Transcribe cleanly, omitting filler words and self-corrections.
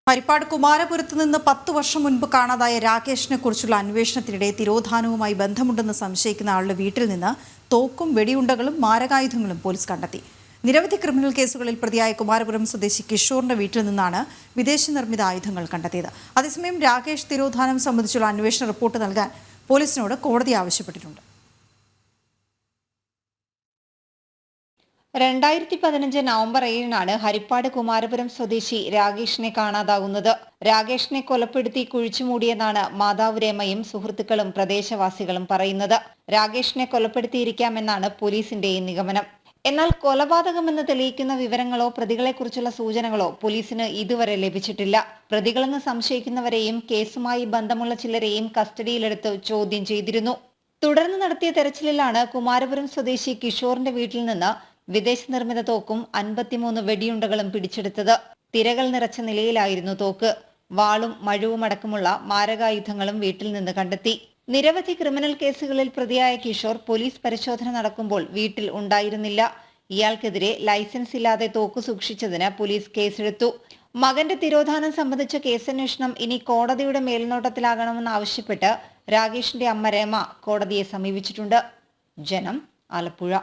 ഹരിപ്പാട് കുമാരപുരത്ത് നിന്ന് 10 വർഷം മുൻപ് കാണാതായ രാകേഷിനെ കുറിച്ചുള്ള അന്വേഷണത്തിനിടെ തിരോധാനവുമായി ബന്ധമുണ്ടെന്ന് സംശയിക്കുന്ന ആളുടെ വീട്ടിൽ നിന്ന് തോക്കും വെടിയുണ്ടകളും മാരകായുധങ്ങളും പോലീസ് കണ്ടെത്തി. നിരവധി ക്രിമിനൽ കേസുകളിൽ പ്രതിയായ കുമാരപുരം സ്വദേശി കിഷോറിന്റെ വീട്ടിൽ നിന്നാണ് വിദേശ നിർമ്മിത ആയുധങ്ങൾ കണ്ടെത്തിയത്. അതേസമയം രാകേഷ് തിരോധാനം സംബന്ധിച്ചുള്ള അന്വേഷണ റിപ്പോർട്ട് നൽകാൻ പോലീസിനോട് കോടതി ആവശ്യപ്പെട്ടിട്ടുണ്ട്. 2015 നവംബർ 7-നാണ് ഹരിപ്പാട് കുമാരപുരം സ്വദേശി രാകേഷിനെ കാണാതാകുന്നത്. രാകേഷിനെ കൊലപ്പെടുത്തി കുഴിച്ചുമൂടിയെന്നാണ് മാതാവ് രമയും സുഹൃത്തുക്കളും പ്രദേശവാസികളും പറയുന്നത്. രാകേഷിനെ കൊലപ്പെടുത്തിയിരിക്കാമെന്നാണ് പോലീസിന്റെ നിഗമനം. എന്നാൽ കൊലപാതകമെന്ന് തെളിയിക്കുന്ന വിവരങ്ങളോ പ്രതികളെക്കുറിച്ചുള്ള സൂചനകളോ പോലീസിന് ഇതുവരെ ലഭിച്ചിട്ടില്ല. പ്രതികളെന്ന് സംശയിക്കുന്നവരെയും കേസുമായി ബന്ധമുള്ള ചിലരെയും കസ്റ്റഡിയിലെടുത്ത് ചോദ്യം ചെയ്തിരുന്നു. തുടർന്ന് നടത്തിയ തെരച്ചിലിലാണ് കുമാരപുരം സ്വദേശി കിഷോറിന്റെ വീട്ടിൽ നിന്ന് വിദേശ നിർമ്മിത തോക്കും 53 വെടിയുണ്ടകളും പിടിച്ചെടുത്തത്. തിരകൾ നിറച്ച നിലയിലായിരുന്നു തോക്ക്. വാളും മഴുവുമടക്കമുള്ള മാരകായുധങ്ങളും വീട്ടിൽ നിന്ന് കണ്ടെത്തി. നിരവധി ക്രിമിനൽ കേസുകളിൽ പ്രതിയായ കിഷോർ പോലീസ് പരിശോധന നടക്കുമ്പോൾ വീട്ടിൽ ഉണ്ടായിരുന്നില്ല. ഇയാൾക്കെതിരെ ലൈസൻസ് ഇല്ലാതെ തോക്ക് സൂക്ഷിച്ചതിന് പോലീസ് കേസെടുത്തു. മകന്റെ തിരോധാനം സംബന്ധിച്ച കേസന്വേഷണം ഇനി കോടതിയുടെ മേൽനോട്ടത്തിലാകണമെന്നാവശ്യപ്പെട്ട് രാകേഷിന്റെ അമ്മ രമ കോടതിയെ സമീപിച്ചിട്ടുണ്ട്. ജനം, ആലപ്പുഴ.